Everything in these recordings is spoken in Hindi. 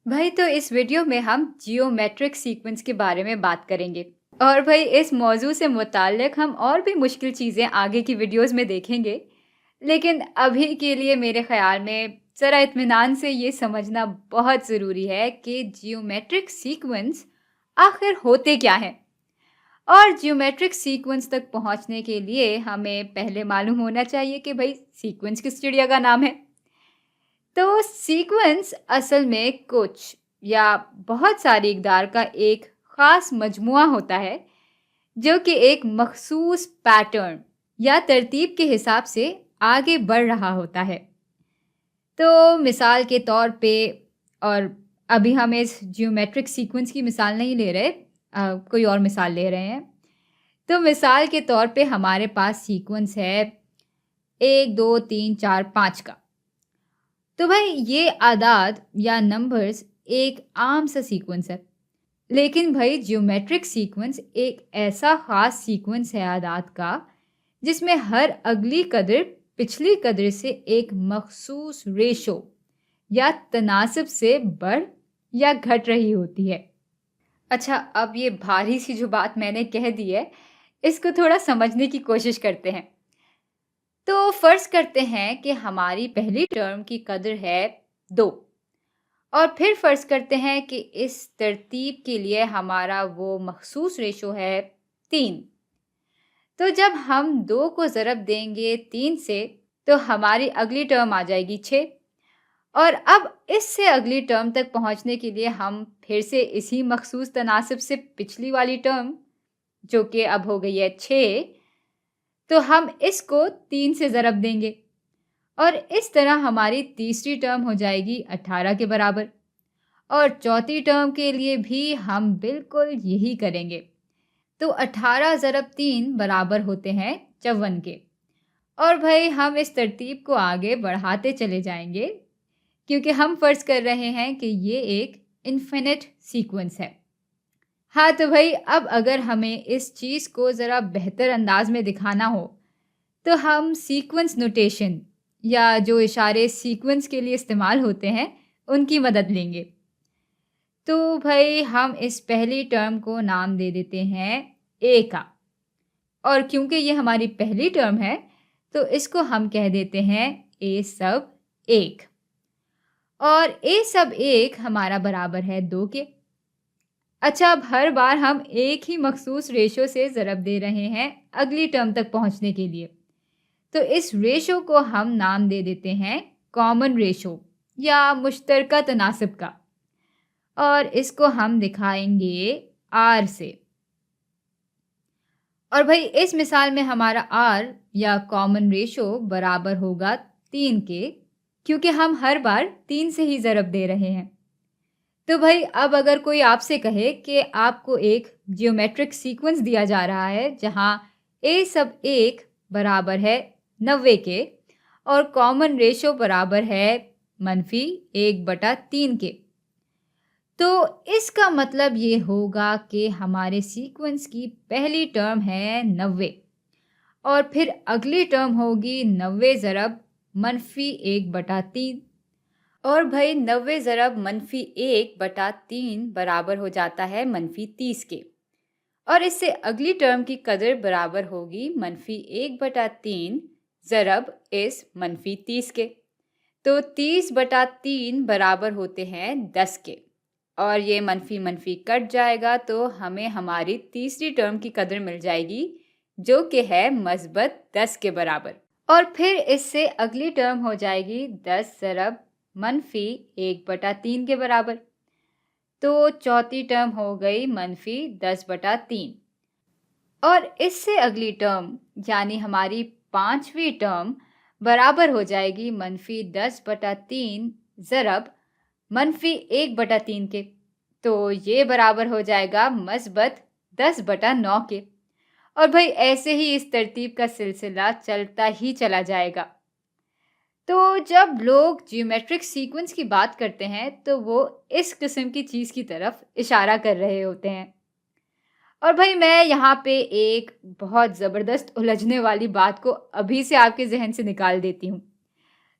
भाई तो इस वीडियो में हम जियोमेट्रिक सीक्वेंस के बारे में बात करेंगे। और भाई इस मौजू से मुताल्लिक हम और भी मुश्किल चीज़ें आगे की वीडियोस में देखेंगे। लेकिन अभी के लिए मेरे ख़्याल में ज़रा इत्मीनान से ये समझना बहुत ज़रूरी है कि जियोमेट्रिक सीक्वेंस आखिर होते क्या हैं। और जियोमेट्रिक सीक्वेंस तक पहुंचने के लिए हमें पहले मालूम होना चाहिए कि भाई सीक्वेंस किस चिड़िया का नाम है। तो सीक्वेंस असल में कुछ या बहुत सारी इक़दार का एक ख़ास मजमुआ होता है जो कि एक मख़सूस पैटर्न या तरतीब के हिसाब से आगे बढ़ रहा होता है। तो मिसाल के तौर पे, और अभी हम इस जियोमेट्रिक सीक्वेंस की मिसाल नहीं ले रहे, कोई और मिसाल ले रहे हैं। तो मिसाल के तौर पे हमारे पास सीक्वेंस है 1 2 3 4 5 का। तो भाई ये आदाद या नंबर्स एक आम सा सीक्वेंस है। लेकिन भाई जियोमेट्रिक सीक्वेंस एक ऐसा ख़ास सीक्वेंस है आदाद का जिसमें हर अगली कदर पिछली कदर से एक मख़सूस रेशो या तनासब से बढ़ या घट रही होती है। अच्छा, अब ये भारी सी जो बात मैंने कह दी है, इसको थोड़ा समझने की कोशिश करते हैं। तो फ़र्ज़ करते हैं कि हमारी पहली टर्म की कदर है 2, और फिर फ़र्ज़ करते हैं कि इस तरतीब के लिए हमारा वो मख़सूस रेशो है 3। तो जब हम 2 को ज़रब देंगे 3 से तो हमारी अगली टर्म आ जाएगी 6। और अब इससे अगली टर्म तक पहुंचने के लिए हम फिर से इसी मख़सूस तनासब से पिछली वाली टर्म, जो कि अब हो गई है 6, तो हम इसको 3 से ज़रब देंगे और इस तरह हमारी तीसरी टर्म हो जाएगी 18 के बराबर। और चौथी टर्म के लिए भी हम बिल्कुल यही करेंगे। तो 18 ज़रब 3 बराबर होते हैं 54 के। और भाई हम इस तरतीब को आगे बढ़ाते चले जाएंगे क्योंकि हम फ़र्ज़ कर रहे हैं कि ये एक इन्फिनिट सीक्वेंस है। हाँ, तो भाई अब अगर हमें इस चीज़ को ज़रा बेहतर अंदाज में दिखाना हो तो हम सीक्वेंस नोटेशन या जो इशारे सीक्वेंस के लिए इस्तेमाल होते हैं उनकी मदद लेंगे। तो भाई हम इस पहली टर्म को नाम दे देते हैं ए का, और क्योंकि ये हमारी पहली टर्म है तो इसको हम कह देते हैं ए सब 1। और ए सब 1 हमारा बराबर है 2 के। अच्छा, अब हर बार हम एक ही मखसूस रेशो से ज़रब दे रहे हैं अगली टर्म तक पहुंचने के लिए। तो इस रेशो को हम नाम दे देते हैं कॉमन रेशो या मुश्तरका तनासब का, और इसको हम दिखाएंगे आर से। और भाई इस मिसाल में हमारा आर या कॉमन रेशो बराबर होगा 3 के, क्योंकि हम हर बार 3 से ही ज़रब दे रहे हैं। तो भाई अब अगर कोई आपसे कहे कि आपको एक जियोमेट्रिक सीक्वेंस दिया जा रहा है जहां ए सब 1 बराबर है 90 के और कॉमन रेशो बराबर है -1/3 के, तो इसका मतलब ये होगा कि हमारे सीक्वेंस की पहली टर्म है 90 और फिर अगली टर्म होगी 90 ज़रब -1/3। और भाई 90 ज़रब -1/3 बराबर हो जाता है -30 के, और इससे अगली टर्म की कदर बराबर होगी -1/3 ज़रब इस -30 के। तो 30/3 बराबर होते हैं 10 के, और ये मनफी मनफी कट जाएगा तो हमें हमारी तीसरी टर्म की कदर मिल जाएगी जो कि है मस्बत 10 के बराबर। और फिर इससे अगली टर्म हो जाएगी 10 ज़रब -1/3 के बराबर। तो चौथी टर्म हो गई -10/3, और इससे अगली टर्म यानी हमारी पांचवी टर्म बराबर हो जाएगी -10/3 ज़रब -1/3 के। तो ये बराबर हो जाएगा मस्बत 10/9 के। और भाई ऐसे ही इस तरतीब का सिलसिला चलता ही चला जाएगा। तो जब लोग जियोमेट्रिक सीक्वेंस की बात करते हैं तो वो इस किस्म की चीज़ की तरफ इशारा कर रहे होते हैं। और भाई मैं यहाँ पे एक बहुत ज़बरदस्त उलझने वाली बात को अभी से आपके जहन से निकाल देती हूँ,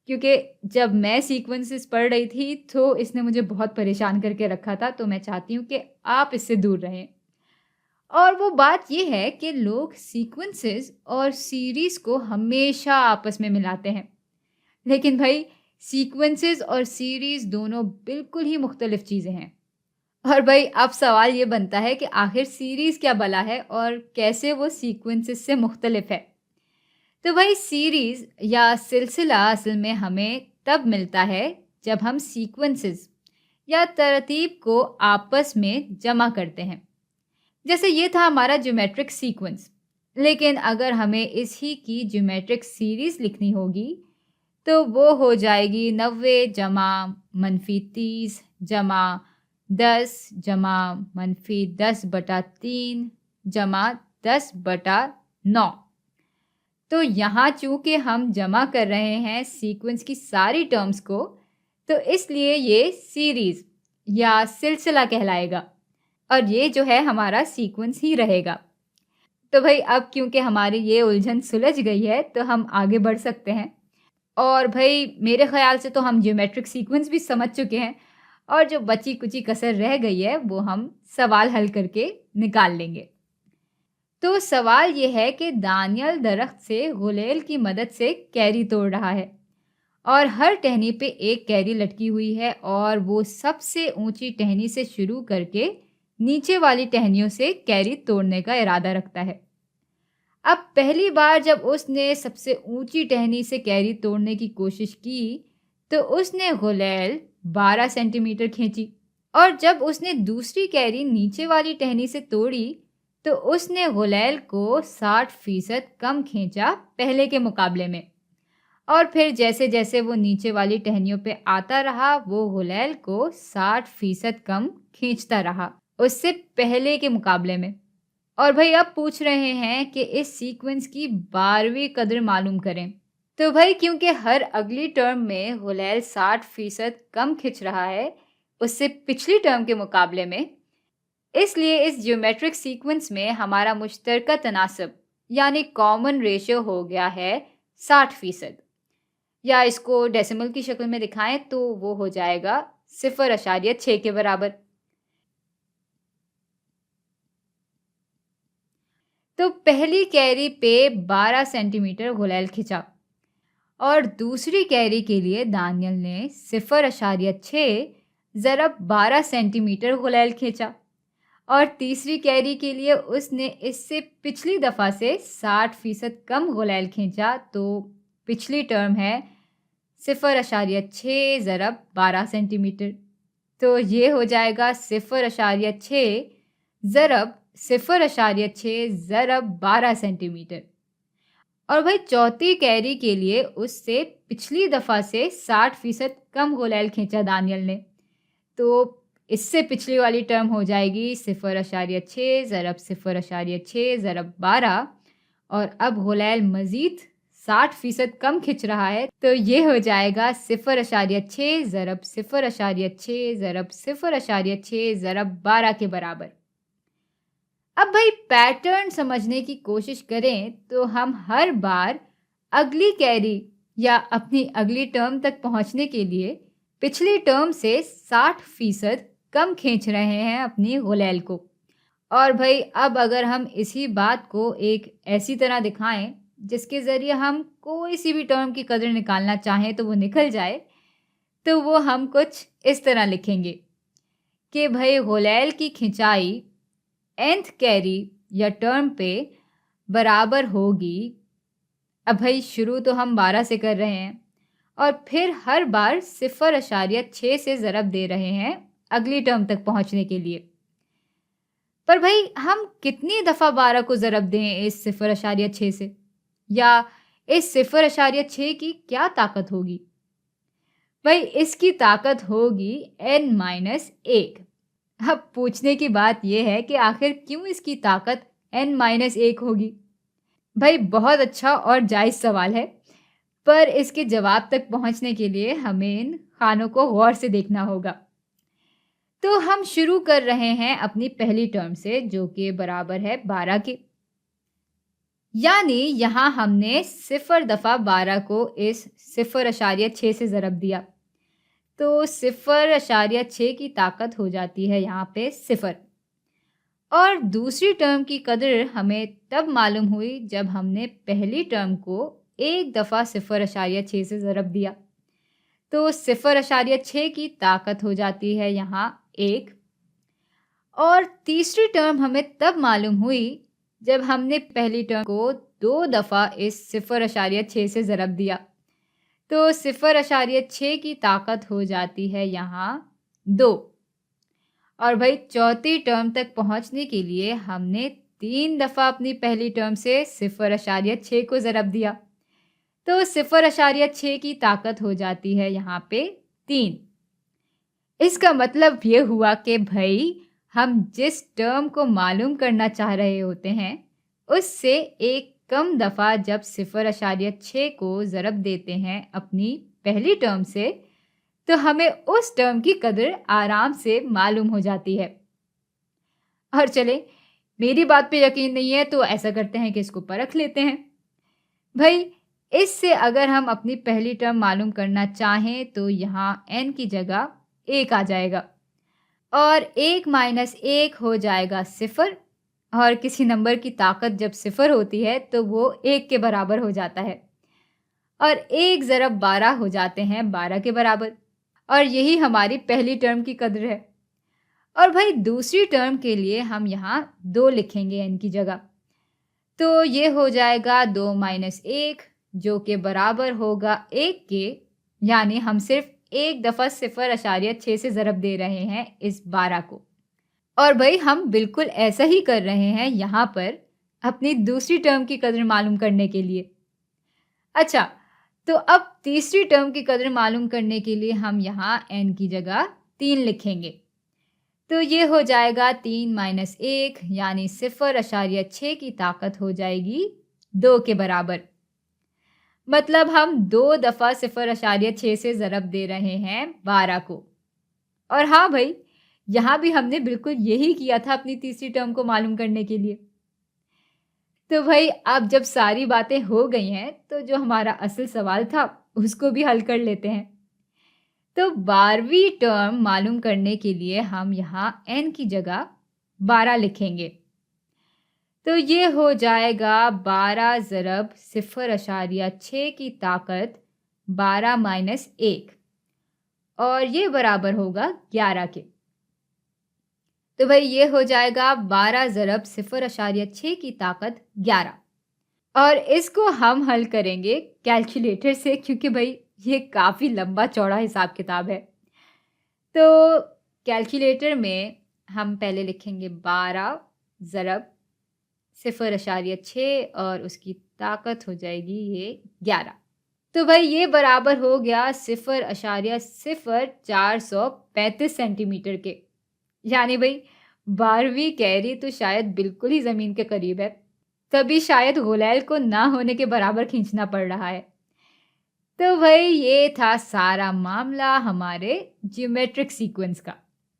क्योंकि जब मैं सीक्वेंसेस पढ़ रही थी तो इसने मुझे बहुत परेशान करके रखा था, तो मैं चाहती हूँ कि आप इससे दूर रहें। और वो बात ये है कि लोग सीक्वेंसेस और सीरीज़ को हमेशा आपस में मिलाते हैं। लेकिन भाई सीक्वेंसेस और सीरीज़ दोनों बिल्कुल ही मुख्तलिफ चीज़ें हैं। और भाई अब सवाल ये बनता है कि आखिर सीरीज़ क्या भला है और कैसे वो सीक्वेंसेस से मुख्तलिफ है? तो भाई सीरीज़ या सिलसिला असल में हमें तब मिलता है जब हम सीक्वेंसेस या तरतीब को आपस में जमा करते हैं। जैसे ये था हमारा ज्योमेट्रिक सीक्वेंस। लेकिन अगर हमें इसी की ज्योमेट्रिक सीरीज़ लिखनी होगी तो वो हो जाएगी 90 जमा -30 जमा 10 जमा -10 बटा 3 जमा 10 बटा 9। तो यहाँ चूँकि हम जमा कर रहे हैं सीक्वेंस की सारी टर्म्स को, तो इसलिए ये सीरीज़ या सिलसिला कहलाएगा और ये जो है हमारा सीक्वेंस ही रहेगा। तो भाई अब क्योंकि हमारी ये उलझन सुलझ गई है तो हम आगे बढ़ सकते हैं। और भाई मेरे ख़्याल से तो हम ज्योमेट्रिक सीक्वेंस भी समझ चुके हैं और जो बची-कुची कसर रह गई है वो हम सवाल हल करके निकाल लेंगे। तो सवाल ये है कि दानियल दरख्त से गुलेल की मदद से कैरी तोड़ रहा है और हर टहनी पे एक कैरी लटकी हुई है और वो सबसे ऊंची टहनी से शुरू करके नीचे वाली टहनियों से कैरी तोड़ने का इरादा रखता है। अब पहली बार जब उसने सबसे ऊंची टहनी से कैरी तोड़ने की कोशिश की तो उसने गुलेल 12 सेंटीमीटर खींची और जब उसने दूसरी कैरी नीचे वाली टहनी से तोड़ी तो उसने गुलेल को 60% कम खींचा पहले के मुकाबले में। और फिर जैसे जैसे वो नीचे वाली टहनियों पे आता रहा वो गुलेल को 60% कम खींचता रहा उससे पहले के मुकाबले में। और भाई अब पूछ रहे हैं कि इस सीक्वेंस की 12वीं कदर मालूम करें। तो भाई क्योंकि हर अगली टर्म में गुलेल 60% कम खिंच रहा है उससे पिछली टर्म के मुकाबले में, इसलिए इस ज्योमेट्रिक सीक्वेंस में हमारा मुश्तरका तनासब यानी कॉमन रेशियो हो गया है 60%। या इसको डेसिमल की शक्ल में दिखाएं तो वो हो जाएगा 0.6 के बराबर। तो पहली कैरी पे 12 सेंटीमीटर गुलेल खिंचा और दूसरी कैरी के लिए दानियल ने 0.6 ज़रब 12 सेंटीमीटर गुलेल खींचा और तीसरी कैरी के लिए उसने इससे पिछली दफ़ा से 60% कम गुलेल खींचा। तो पिछली टर्म है 0.6 ज़रब 12 सेंटीमीटर। तो ये हो जाएगा 0.6 ज़रब 0.6 ज़रब 12 सेंटीमीटर। और भाई चौथी कैरी के लिए उससे पिछली दफ़ा से 60% कम गुलेल खींचा दानियल ने। तो इससे पिछली वाली टर्म हो जाएगी 0.6 ज़रब 0.6 ज़रब 12 और अब गुलेल मज़ीद 60% कम खिंच रहा है तो ये हो जाएगा 0.6 ज़रब 0.6 ज़रब 0.6 ज़रब 12 के बराबर। अब भाई पैटर्न समझने की कोशिश करें तो हम हर बार अगली कैरी या अपनी अगली टर्म तक पहुंचने के लिए पिछली टर्म से 60% कम खींच रहे हैं अपनी गुलेल को। और भाई अब अगर हम इसी बात को एक ऐसी तरह दिखाएं जिसके ज़रिए हम कोई सी भी टर्म की कदर निकालना चाहें तो वो निकल जाए, तो वो हम कुछ इस तरह लिखेंगे कि भाई गुलेल की खिंचाई nth कैरी या टर्म पे बराबर होगी। अब भाई शुरू तो हम 12 से कर रहे हैं और फिर हर बार 0.6 से ज़रब दे रहे हैं अगली टर्म तक पहुंचने के लिए। पर भाई हम कितनी दफ़ा 12 को ज़रब दें इस 0.6 से, या इस 0.6 की क्या ताकत होगी? भाई इसकी ताकत होगी n-1। अब पूछने की बात यह है कि आखिर क्यों इसकी ताकत n-1 होगी? भाई बहुत अच्छा और जायज़ सवाल है, पर इसके जवाब तक पहुंचने के लिए हमें इन खानों को गौर से देखना होगा। तो हम शुरू कर रहे हैं अपनी पहली टर्म से जो कि बराबर है 12 के। यानी यहाँ हमने 0 दफ़ा 12 को इस 0.6 से ज़रब दिया। तो 0.6 की ताकत हो जाती है यहाँ पे 0। और दूसरी टर्म की कदर हमें तब मालूम हुई जब हमने पहली टर्म को एक दफ़ा 0.6 से ज़रब दिया। तो 0.6 की ताकत हो जाती है यहाँ 1। और तीसरी टर्म हमें तब मालूम हुई जब हमने पहली टर्म को 2 दफ़ा इस 0.6 से ज़रब दिया। तो 0.6 की ताकत हो जाती है यहाँ 2। और भाई चौथी टर्म तक पहुंचने के लिए हमने 3 दफ़ा अपनी पहली टर्म से 0.6 को ज़रब दिया। तो 0.6 की ताकत हो जाती है यहाँ पे 3। इसका मतलब ये हुआ कि भाई हम जिस टर्म को मालूम करना चाह रहे होते हैं उससे एक कम दफ़ा जब 0.6 को ज़रब देते हैं अपनी पहली टर्म से, तो हमें उस टर्म की कदर आराम से मालूम हो जाती है। और चले, मेरी बात पे यकीन नहीं है तो ऐसा करते हैं कि इसको परख लेते हैं। भाई इससे अगर हम अपनी पहली टर्म मालूम करना चाहें तो यहाँ n की जगह 1 आ जाएगा और 1 माइनस 1 हो जाएगा 0। और किसी नंबर की ताकत जब 0 होती है तो वो 1 के बराबर हो जाता है और 1 ज़रब 12 हो जाते हैं 12 के बराबर। और यही हमारी पहली टर्म की कदर है। और भाई दूसरी टर्म के लिए हम यहाँ 2 लिखेंगे n की जगह। तो ये हो जाएगा 2 माइनस 1 जो कि बराबर होगा 1 के, यानी हम सिर्फ एक दफ़ा 0.6 से ज़रब दे रहे हैं इस 12 को। और भाई हम बिल्कुल ऐसा ही कर रहे हैं यहाँ पर अपनी दूसरी टर्म की कदर मालूम करने के लिए। अच्छा, तो अब तीसरी टर्म की कदर मालूम करने के लिए हम यहाँ n की जगह 3 लिखेंगे। तो ये हो जाएगा 3 माइनस 1 यानी 0.6 की ताकत हो जाएगी 2 के बराबर। मतलब हम 2 दफ़ा 0.6 से ज़रब दे रहे हैं 12 को। और हाँ भाई, यहाँ भी हमने बिल्कुल यही किया था अपनी तीसरी टर्म को मालूम करने के लिए। तो भाई अब जब सारी बातें हो गई हैं तो जो हमारा असल सवाल था उसको भी हल कर लेते हैं। तो 12वीं टर्म मालूम करने के लिए हम यहाँ n की जगह 12 लिखेंगे। तो ये हो जाएगा 12 ज़रब 0.6 की ताकत 12 माइनस 1 और ये बराबर होगा 11 के। तो भाई ये हो जाएगा 12 ज़रब 0.6 की ताकत 11। और इसको हम हल करेंगे कैलकुलेटर से क्योंकि भाई ये काफ़ी लंबा चौड़ा हिसाब किताब है। तो कैलकुलेटर में हम पहले लिखेंगे 12 ज़रब 0.6 और उसकी ताकत हो जाएगी ये 11। तो भाई ये बराबर हो गया 0.0435 सेंटीमीटर के। यानी भाई 12वीं कैरी तो शायद बिल्कुल ही ज़मीन के करीब है, तभी शायद गुलैल को ना होने के बराबर खींचना पड़ रहा है। तो भाई ये था सारा मामला हमारे ज्योमेट्रिक सीक्वेंस का।